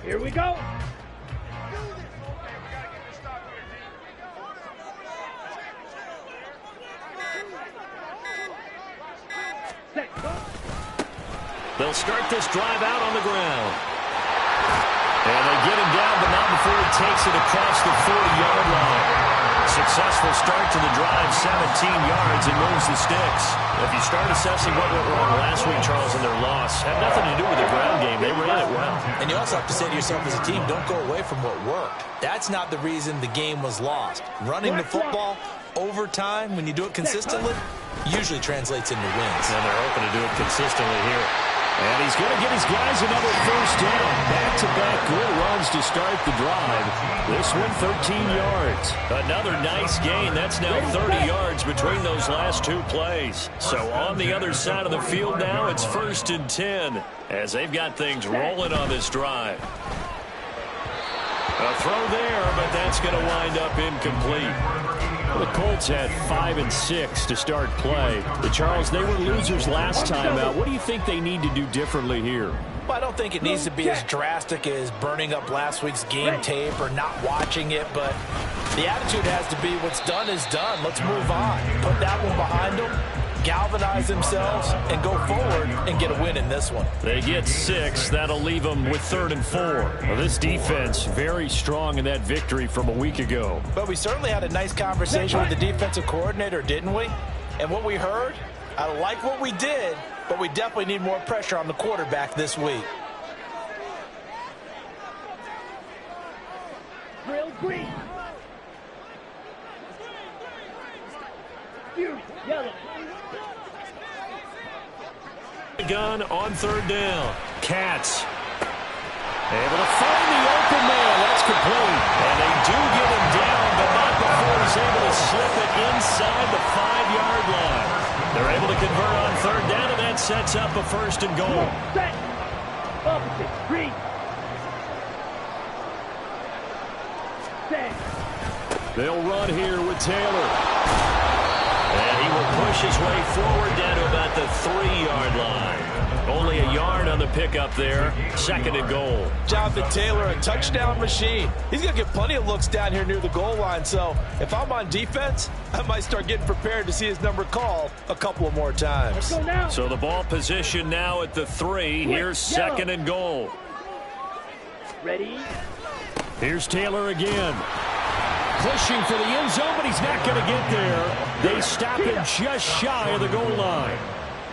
Here we go. They'll start this drive out on the ground. And they get him down, but not before he takes it across the 40-yard line. Successful start to the drive, 17 yards, and moves the sticks. If you start assessing what went wrong last week, Charles, in their loss, had nothing to do with the ground game. They ran it well. And you also have to say to yourself as a team, don't go away from what worked. That's not the reason the game was lost. Running the football over time, when you do it consistently, usually translates into wins. And they're hoping to do it consistently here. And he's going to get his guys another first down. Back-to-back good runs to start the drive. This one, 13 yards. Another nice gain. That's now 30 yards between those last two plays. So on the other side of the field now, it's 1st and 10 as they've got things rolling on this drive. A throw there, but that's going to wind up incomplete. Well, the Colts had 5 and 6 to start play. The Charles, they were losers last time out. What do you think they need to do differently here? Well, I don't think it needs to be as drastic as burning up last week's game tape or not watching it, but the attitude has to be what's done is done. Let's move on. Put that one behind them, galvanize themselves, and go forward and get a win in this one. They get 6. That'll leave them with 3rd and 4. Well, this defense very strong in that victory from a week ago. But we certainly had a nice conversation with the defensive coordinator, didn't we? And what we heard, I like what we did, but we definitely need more pressure on the quarterback this week. Drill green. Yellow. Gun on 3rd down. Cats able to find the open man. That's complete. And they do get him down, but not before he's able to slip it inside the 5-yard line. They're able to convert on 3rd down, and that sets up a 1st and goal. Set. Opposite. Green. Set. They'll run here with Taylor. And he will push his way forward down to about the 3-yard line. Only a yard on the pickup there. 2nd and goal. Jonathan Taylor, a touchdown machine. He's going to get plenty of looks down here near the goal line. So if I'm on defense, I might start getting prepared to see his number called a couple of more times. Let's go now. So the ball position now at the 3. Here's 2nd and goal. Ready? Here's Taylor again. Pushing for the end zone, but he's not going to get there. They stop him just shy of the goal line.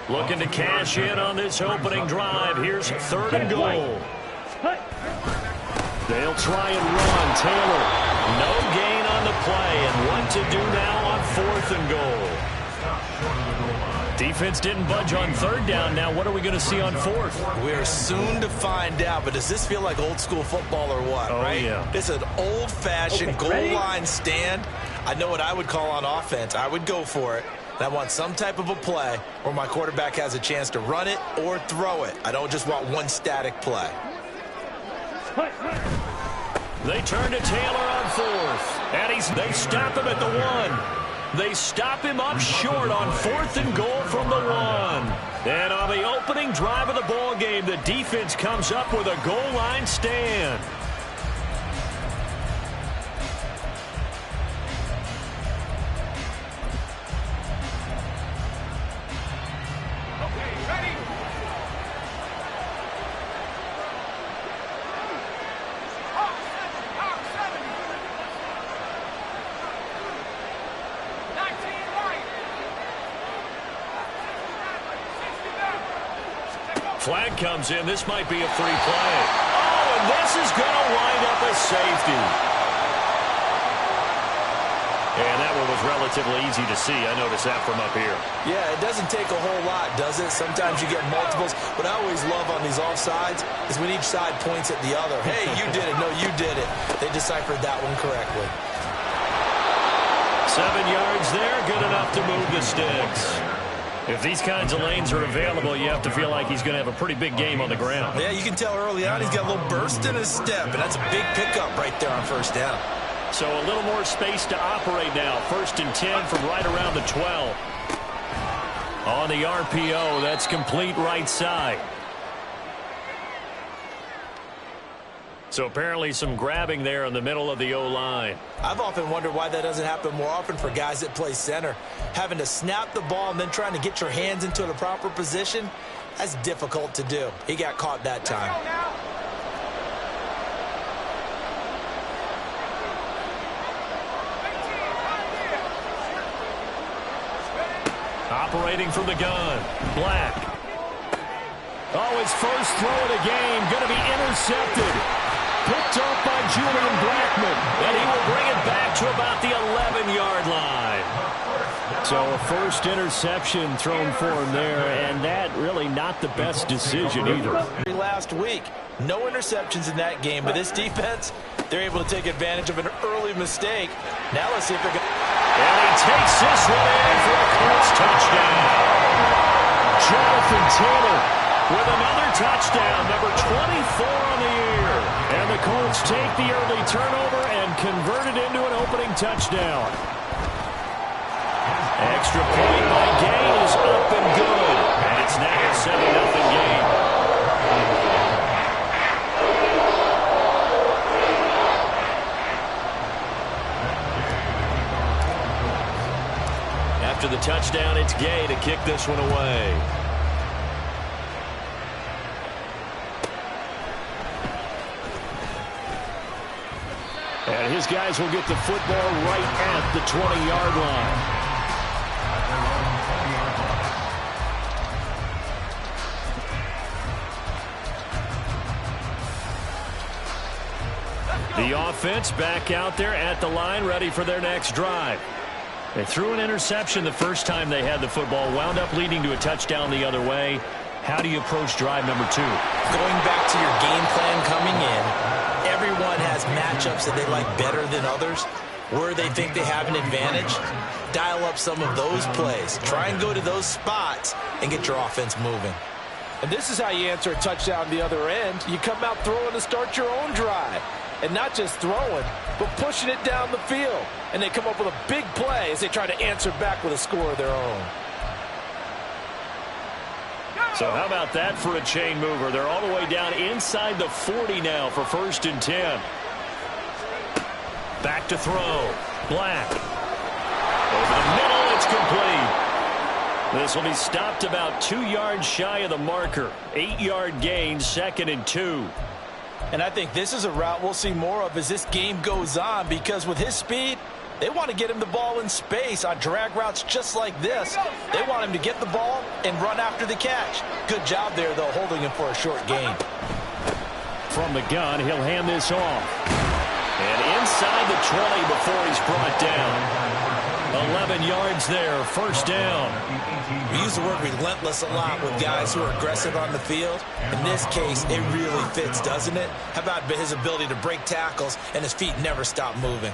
Looking to cash in on this opening drive. Here's 3rd and goal. They'll try and run. Taylor, no gain on the play. And what to do now on 4th and goal. Defense didn't budge on 3rd down. Now what are we going to see on 4th? We're soon to find out, but does this feel like old school football or what? Oh, right? Yeah. It's an old-fashioned goal line stand. I know what I would call on offense. I would go for it. And I want some type of a play where my quarterback has a chance to run it or throw it. I don't just want one static play. They turn to Taylor on 4th. And they stop him at the 1. They stop him up short on 4th and goal from the 1. And on the opening drive of the ball game, the defense comes up with a goal line stand. Flag comes in. This might be a free play. Oh, and this is going to wind up a safety. And that one was relatively easy to see. I noticed that from up here. Yeah, it doesn't take a whole lot, does it? Sometimes you get multiples. What I always love on these offsides is when each side points at the other. Hey, you did it. No, you did it. They deciphered that one correctly. 7 yards there. Good enough to move the sticks. If these kinds of lanes are available, you have to feel like he's going to have a pretty big game on the ground. Yeah, you can tell early on he's got a little burst in his step, and that's a big pickup right there on 1st down. So a little more space to operate now. 1st and 10 from right around the 12. On the RPO, that's complete right side. So apparently some grabbing there in the middle of the O-line. I've often wondered why that doesn't happen more often for guys that play center. Having to snap the ball and then trying to get your hands into the proper position, that's difficult to do. He got caught that time. Operating from the gun, Black. Oh, his first throw of the game, going to be intercepted. Picked off by Julian Blackman, and he will bring it back to about the 11-yard line. So a first interception thrown for him there, and that really not the best decision either. Last week, no interceptions in that game, but this defense, they're able to take advantage of an early mistake. Now let's see if they're going to... And he takes this one in for a Colts touchdown. Jonathan Taylor with another touchdown, number 24 on the year. And the Colts take the early turnover and convert it into an opening touchdown. Extra point by Gay is up and good. And it's now a 7-0 game. After the touchdown, it's Gay to kick this one away. And his guys will get the football right at the 20-yard line. The offense back out there at the line, ready for their next drive. They threw an interception the first time they had the football, wound up leading to a touchdown the other way. How do you approach drive number 2? Going back to your game plan coming in, everyone has matchups that they like better than others, where they think they have an advantage. Dial up some of those plays. Try and go to those spots and get your offense moving. And this is how you answer a touchdown the other end. You come out throwing to start your own drive. And not just throwing, but pushing it down the field. And they come up with a big play as they try to answer back with a score of their own. So how about that for a chain mover? They're all the way down inside the 40 now for 1st and 10. Back to throw. Black. Over the middle, it's complete. This will be stopped about 2 yards shy of the marker. 8-yard gain, 2nd and 2. And I think this is a route we'll see more of as this game goes on, because with his speed, they want to get him the ball in space on drag routes just like this. They want him to get the ball and run after the catch. Good job there, though, holding him for a short gain. From the gun, he'll hand this off. And inside the 20 before he's brought down. 11 yards there, 1st down. We use the word relentless a lot with guys who are aggressive on the field. In this case, it really fits, doesn't it? How about his ability to break tackles and his feet never stop moving?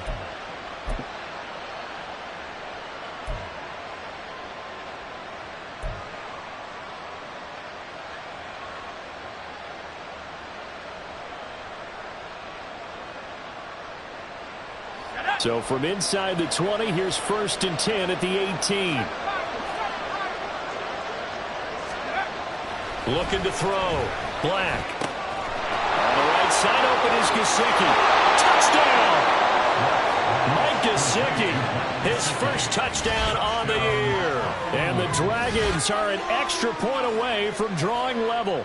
So from inside the 20, here's 1st and 10 at the 18. Looking to throw. Black. On the right side, open is Gesicki. Touchdown! Mike Gesicki, his first touchdown on the year. And the Dragons are an extra point away from drawing level.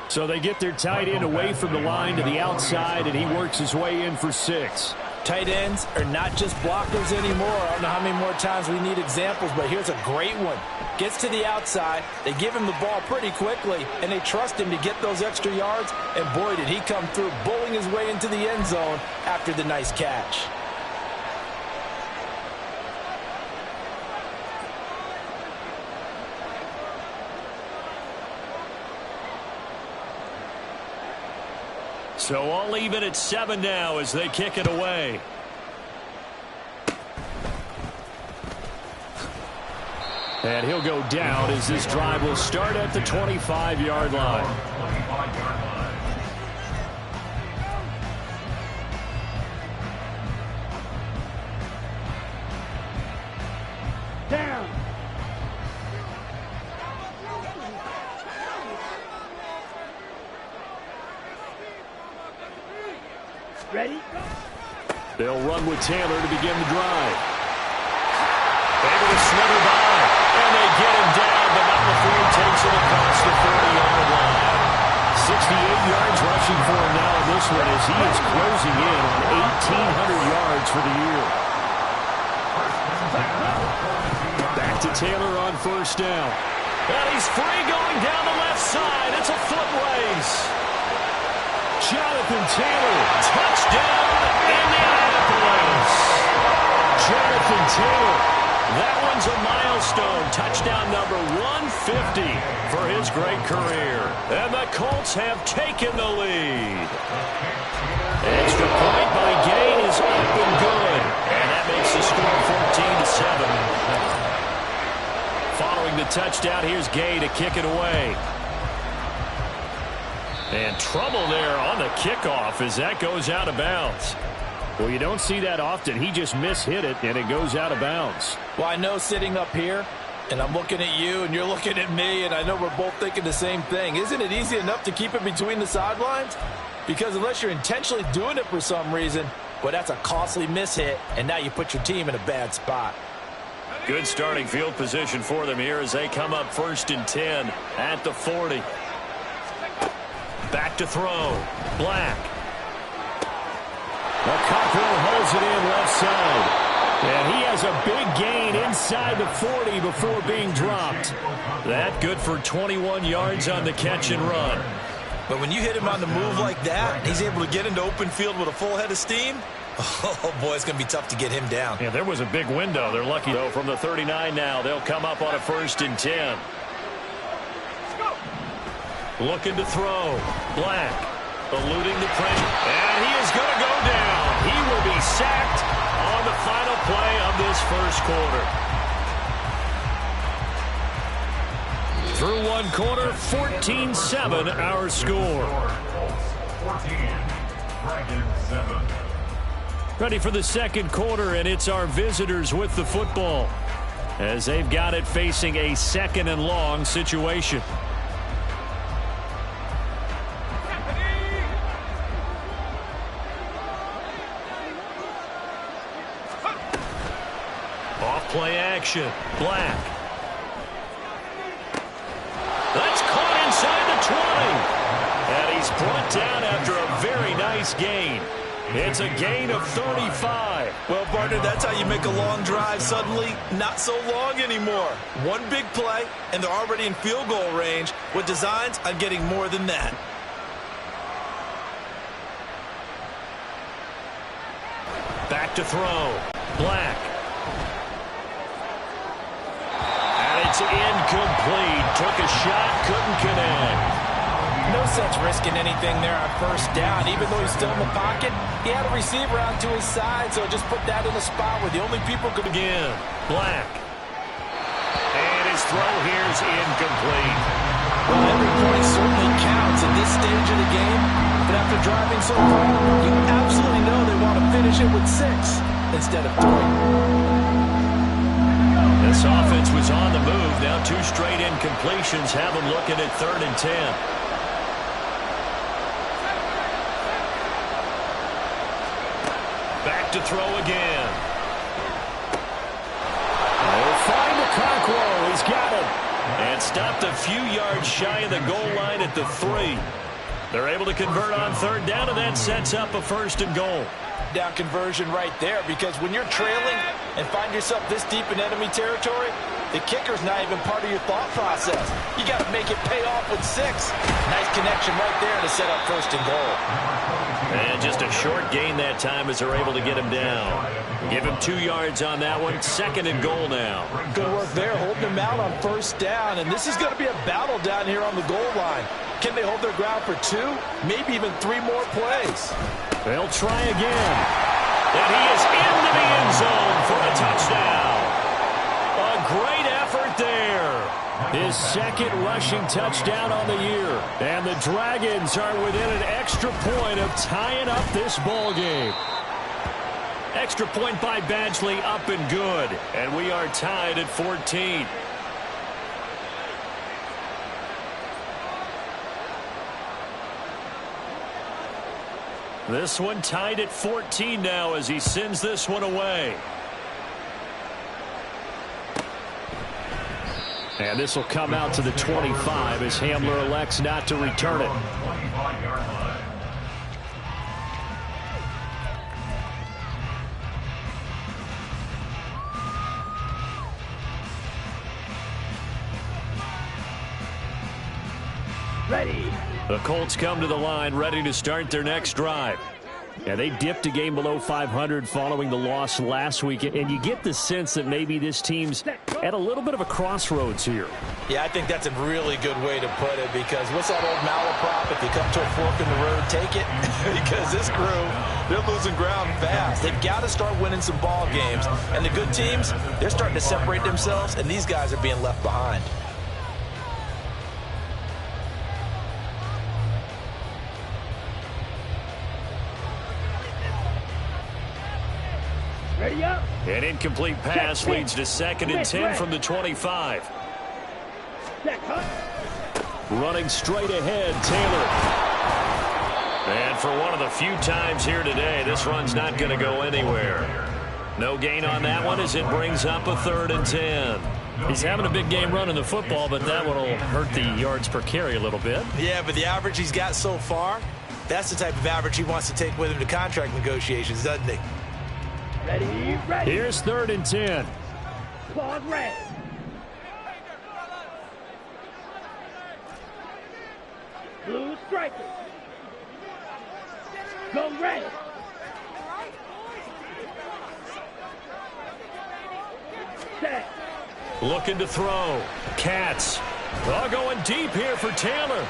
So they get their tight end away from the line to the outside, and he works his way in for 6. Tight ends are not just blockers anymore. I don't know how many more times we need examples, but here's a great one. Gets to the outside, they give him the ball pretty quickly, and they trust him to get those extra yards, and boy, did he come through, bowling his way into the end zone after the nice catch. So all even at 7 now as they kick it away. And he'll go down as this drive will start at the 25-yard line. Down. Ready? They'll run with Taylor to begin the drive. Able to slither by, and they get him down, but not before he takes it across the 40-yard line. 68 yards rushing for him now in this one as he is closing in on 1,800 yards for the year. Back to Taylor on first down. And he's free going down the left side. It's a foot race. Jonathan Taylor, touchdown, Indianapolis. Jonathan Taylor, that one's a milestone. Touchdown number 150 for his great career. And the Colts have taken the lead. Extra point by Gay is up and good. And that makes the score 14-7. Following the touchdown, here's Gay to kick it away. And trouble there on the kickoff as that goes out of bounds. Well, you don't see that often. He just mishit it, and it goes out of bounds. Well, I know sitting up here, and I'm looking at you, and you're looking at me, and I know we're both thinking the same thing. Isn't it easy enough to keep it between the sidelines? Because unless you're intentionally doing it for some reason, well, that's a costly mishit, and now you put your team in a bad spot. Good starting field position for them here as they come up 1st and 10 at the 40. Back to throw. Black. Cockrell holds it in left side. And he has a big gain inside the 40 before being dropped. That good for 21 yards on the catch and run. But when you hit him on the move like that, he's able to get into open field with a full head of steam. Oh, boy, it's going to be tough to get him down. Yeah, there was a big window. They're lucky, though, from the 39 now. They'll come up on a 1st and 10. Looking to throw. Black eluding the pressure. And he is going to go down. He will be sacked on the final play of this first quarter. Through one quarter, 14-7 our score. 14, Dragons 7. Ready for the second quarter, and it's our visitors with the football as they've got it facing a 2nd and long situation. Off-play action. Black. That's caught inside the 20. And he's brought down after a very nice gain. It's a gain of 35. Well, partner, that's how you make a long drive suddenly not so long anymore. One big play, and they're already in field goal range with designs on getting more than that. Back to throw. Black. And it's incomplete. Took a shot, couldn't connect. No sense risking anything there on first down. Even though he's still in the pocket, he had a receiver out to his side, so just put that in a spot where the only people could... Again, Black. And his throw here is incomplete. Well, every point certainly counts at this stage of the game, but after driving so far, you absolutely know they want to finish it with 6 instead of 3. This offense was on the move. Now 2 straight incompletions have them looking at 3rd and 10. Back to throw again. Oh, find the Cockrell. He's got it. And stopped a few yards shy of the goal line at the 3. They're able to convert on 3rd down, and that sets up a 1st and goal. Down conversion right there, because when you're trailing and find yourself this deep in enemy territory, the kicker's not even part of your thought process. You got to make it pay off with 6. Nice connection right there to set up 1st and goal. And just a short gain that time as they're able to get him down. Give him 2 yards on that one. 2nd and goal now. Good work there, holding him out on 1st down, and this is going to be a battle down here on the goal line. Can they hold their ground for 2, maybe even 3 more plays? They'll try again. And he is into the end zone for a touchdown. A great effort there. His 2nd rushing touchdown on the year. And the Dragons are within an extra point of tying up this ball game. Extra point by Badgley, up and good. And we are tied at 14. This one tied at 14 now as he sends this one away. And this will come out to the 25 as Hamler elects not to return it. Ready. The Colts come to the line ready to start their next drive. Yeah, they dipped a game below 500 following the loss last week, and you get the sense that maybe this team's at a little bit of a crossroads here. Yeah, I think that's a really good way to put it, because what's that old malaprop? If you come to a fork in the road, take it. Because this crew, they're losing ground fast. They've got to start winning some ball games. And the good teams, they're starting to separate themselves, and these guys are being left behind. Ready up. An incomplete pass leads to 2nd and 10 from the 25. Set cut. Running straight ahead, Taylor. And for one of the few times here today, this run's not going to go anywhere. No gain on that one as it brings up a 3rd and 10. He's having a big game running the football, but that one will hurt the yards per carry a little bit. Yeah, but the average he's got so far, that's the type of average he wants to take with him to contract negotiations, doesn't he? Ready, ready. Here's 3rd and 10. Claude red. Blue strikers. Go red. Set. Looking to throw. Cats. Oh, going deep here for Taylor.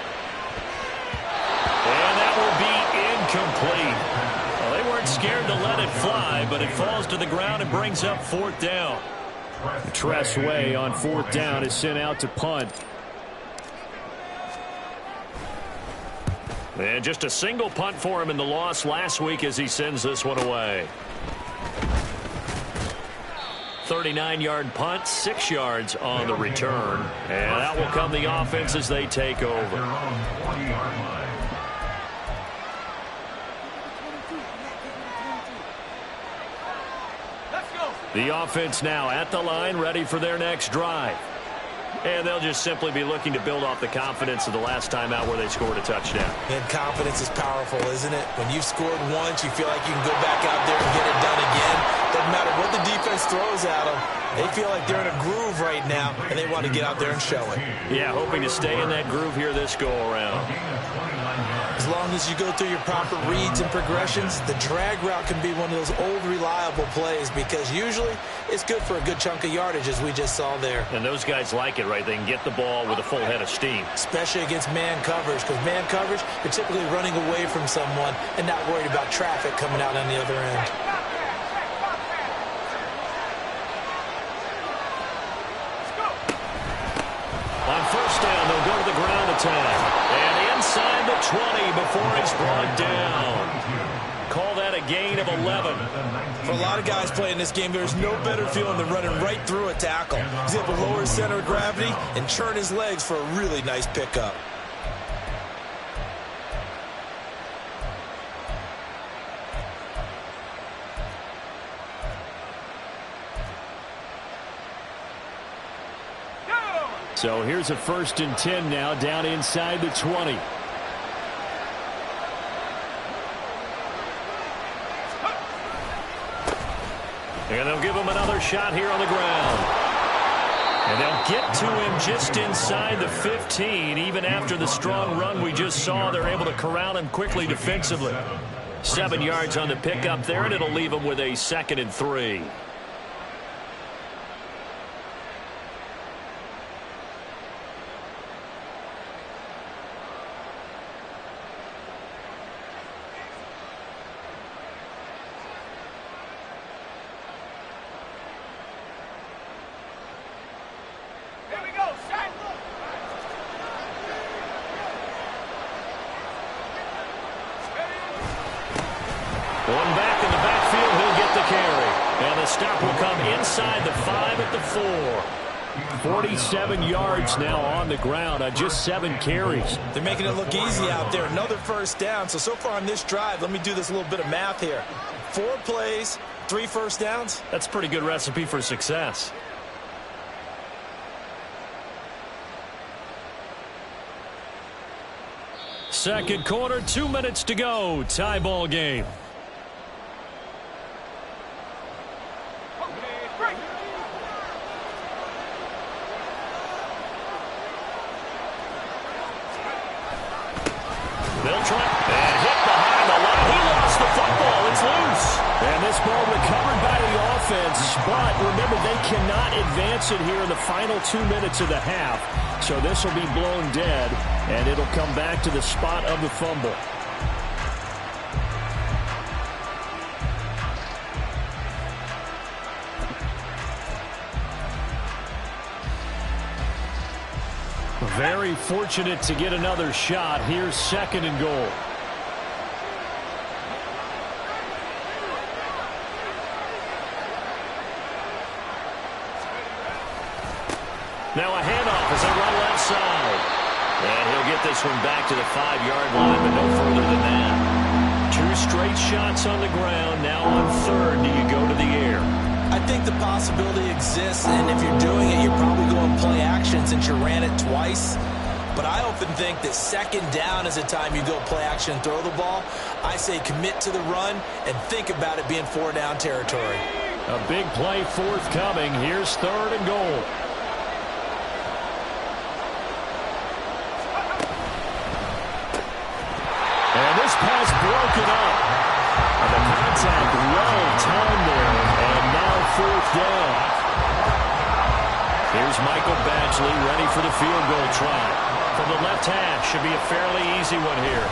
And that will be incomplete. Well, they weren't scared to let it fly, but it falls to the ground and brings up 4th down. Tressway on 4th down is sent out to punt. And just a single punt for him in the loss last week as he sends this one away. 39-yard punt, 6 yards on the return. And that will come the offense as they take over. The offense now at the line, ready for their next drive. And they'll just simply be looking to build off the confidence of the last time out where they scored a touchdown. And confidence is powerful, isn't it? When you've scored once, you feel like you can go back out there and get it done again. Doesn't matter what the defense throws at them. They feel like they're in a groove right now, and they want to get out there and show it. Yeah, hoping to stay in that groove here this go-around. As long as you go through your proper reads and progressions, the drag route can be one of those old reliable plays, because usually it's good for a good chunk of yardage, as we just saw there. And those guys like it, right? They can get the ball with a full head of steam. Especially against man coverage, because man coverage, you're typically running away from someone and not worried about traffic coming out on the other end. On 1st down, they'll go to the ground attack. And inside the 20 before he's brought down. Call that a gain of 11. For a lot of guys playing this game, there's no better feeling than running right through a tackle. He's able to lower his center of gravity and churn his legs for a really nice pickup. So here's a 1st and 10 now, down inside the 20. And they'll give him another shot here on the ground. And they'll get to him just inside the 15. Even after the strong run we just saw, they're able to corral him quickly defensively. 7 yards on the pickup there, and it'll leave him with a 2nd and 3. One back in the backfield, he'll get the carry. And the stop will come inside the 5 at the 4. 47 yards now on the ground on just 7 carries. They're making it look easy out there. Another first down. So far on this drive, let me do this little bit of math here. 4 plays, 3 first downs. That's a pretty good recipe for success. Second quarter, 2 minutes to go. Tie ball game. They'll try and hit behind the line. He lost the football. It's loose. And this ball recovered by the offense. But remember, they cannot advance it here in the final 2 minutes of the half. So this will be blown dead, and it'll come back to the spot of the fumble. Very fortunate to get another shot. Here's 2nd and goal. Now a handoff as they run left side. And he'll get this one back to the 5-yard line, but no further than that. 2 straight shots on the ground. Now on 3rd, do you go to the air? I think the possibility exists, and if you're doing it, you're probably going play action since you ran it twice. But I often think that 2nd down is the time you go play action and throw the ball. I say commit to the run and think about it being 4-down territory. A big play forthcoming. Here's 3rd and goal. And this pass broken up. And the contact well timed there. And now 4th down. Here's Michael Badgley ready for the field goal try. From the left hash, should be a fairly easy one here.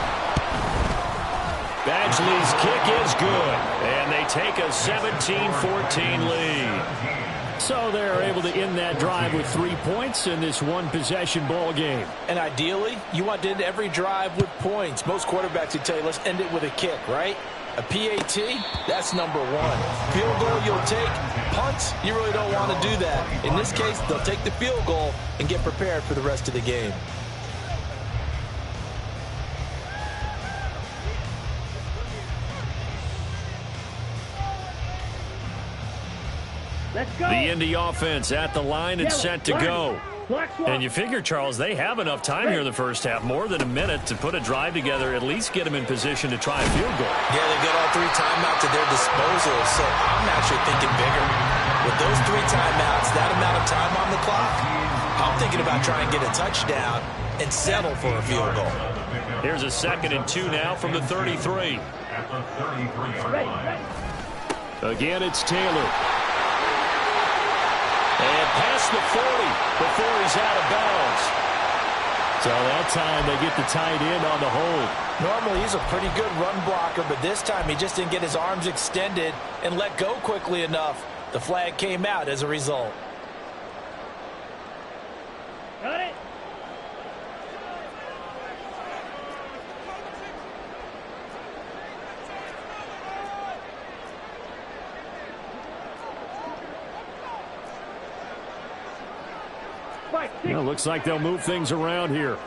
Badgley's kick is good. And they take a 17-14 lead. So they're able to end that drive with 3 points in this one-possession ball game. And ideally, you want to end every drive with points. Most quarterbacks would tell you, let's end it with a kick, right? A PAT, that's number 1. Field goal you'll take. Punts, you really don't want to do that. In this case, they'll take the field goal and get prepared for the rest of the game. Let's go. The Indy offense at the line and set to go. And you figure, Charles, they have enough time here in the first half, more than a minute, to put a drive together, at least get them in position to try a field goal. Yeah, they've got all 3 timeouts at their disposal, so I'm actually thinking bigger. With those 3 timeouts, that amount of time on the clock, I'm thinking about trying to get a touchdown and settle for a field goal. Here's a 2nd and 2 now from the 33. Again, it's Taylor. And past the 40 before he's out of bounds. So that time they get the tight end on the hold. Normally he's a pretty good run blocker, but this time he just didn't get his arms extended and let go quickly enough. The flag came out as a result. Got it. Well, looks like they'll move things around here.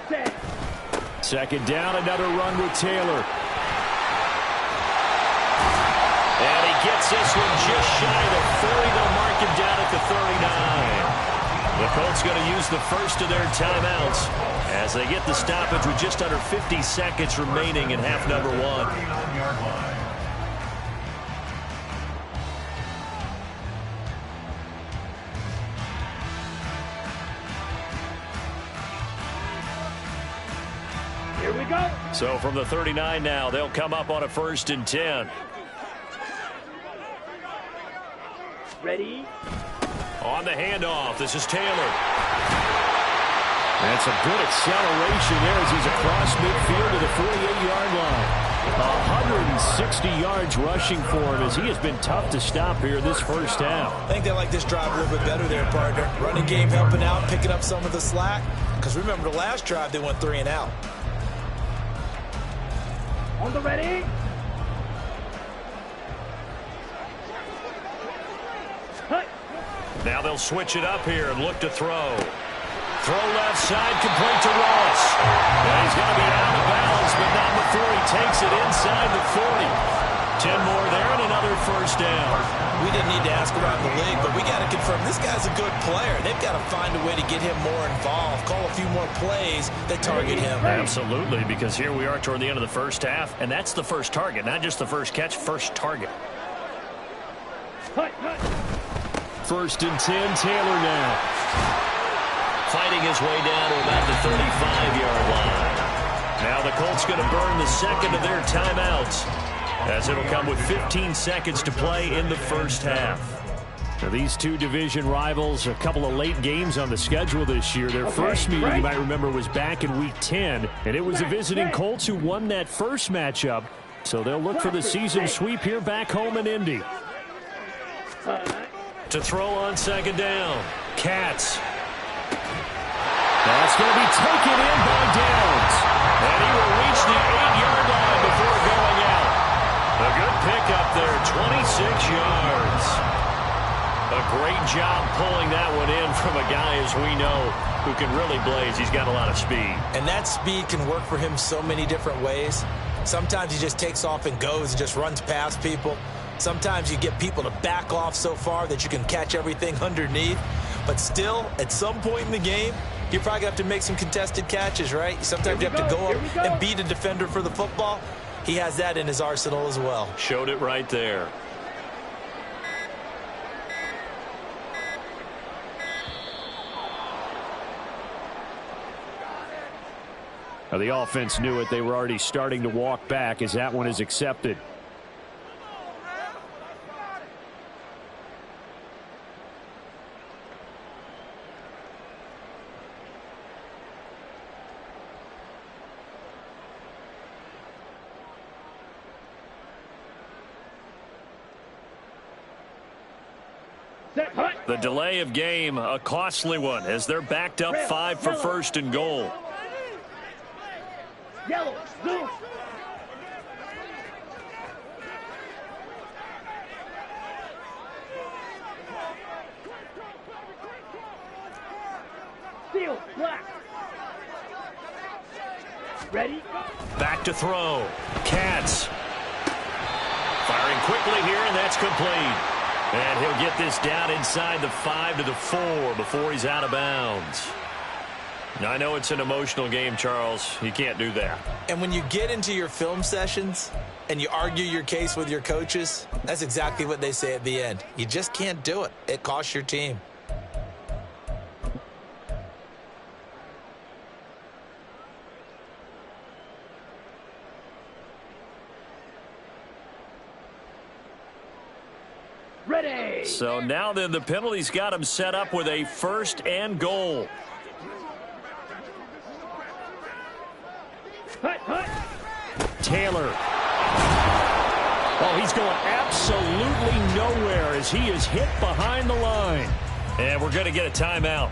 Set. 2nd down, another run with Taylor. And he gets this one just shy of the 30. They'll mark him down at the 39. The Colts going to use the first of their timeouts as they get the stoppage with just under 50 seconds remaining in half number 1. Here we go. So from the 39 now, they'll come up on a 1st and 10. Ready. On the handoff, this is Taylor. That's a good acceleration there as he's across midfield to the 48-yard line. 160 yards rushing for him as he has been tough to stop here this first half. I think they like this drive a little bit better there, partner. Running game helping out, picking up some of the slack. Because remember, the last drive they went 3 and out. On the ready. Now they'll switch it up here and look to throw. Throw left side, complete to Ross. And he's going to be out of bounds, but not before he takes it inside the 40. 10 more there and another first down. We didn't need to ask around the league, but we got to confirm this guy's a good player. They've got to find a way to get him more involved, call a few more plays that target him. Absolutely, because here we are toward the end of the first half, and that's the first target, not just the first catch, first target. First and 10, Taylor now. Fighting his way down to about the 35-yard line. Now the Colts going to burn the second of their timeouts, as it'll come with 15 seconds to play in the first half. Now these two division rivals, a couple of late games on the schedule this year. Their first meeting, you might remember, was back in Week 10, and it was the visiting Colts who won that first matchup. So they'll look for the season sweep here back home in Indy. To throw on second down, Katz. That's going to be taken in by Downs. And he will reach the 8-yard line before going out. A good pickup there, 26 yards. A great job pulling that one in from a guy, as we know, who can really blaze. He's got a lot of speed. And that speed can work for him so many different ways. Sometimes he just takes off and goes and just runs past people. Sometimes you get people to back off so far that you can catch everything underneath. But still, at some point in the game, you're probably going to have to make some contested catches, right? Sometimes you have to go up and beat a defender for the football. He has that in his arsenal as well. Showed it right there. Now the offense knew it. They were already starting to walk back as that one is accepted. The delay of game, a costly one, as they're backed up 5 for first and goal. Yellow, blue. Steel, black. Ready? Back to throw. Katz. Firing quickly here, and that's complete. And he'll get this down inside the 5 to the 4 before he's out of bounds. Now, I know it's an emotional game, Charles. You can't do that. And when you get into your film sessions and you argue your case with your coaches, that's exactly what they say at the end. You just can't do it. It costs your team. Ready. So now then, the penalty's got him set up with a first and goal. Taylor. Oh, he's going absolutely nowhere as he is hit behind the line. And we're going to get a timeout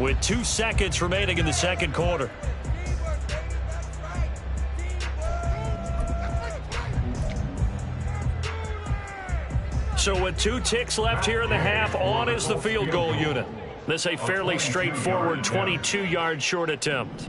with 2 seconds remaining in the second quarter. So with 2 ticks left here in the half, on is the field goal unit. This a fairly straightforward 22-yard short attempt.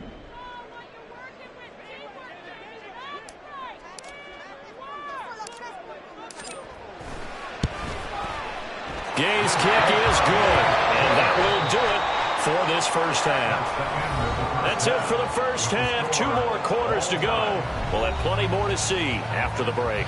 Gay's kick is good, and that will do it for this first half. That's it for the first half. 2 more quarters to go. We'll have plenty more to see after the break.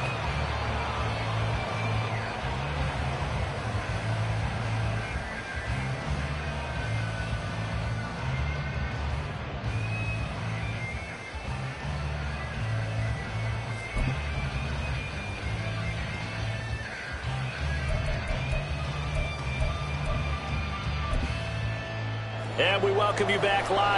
And we welcome you back live.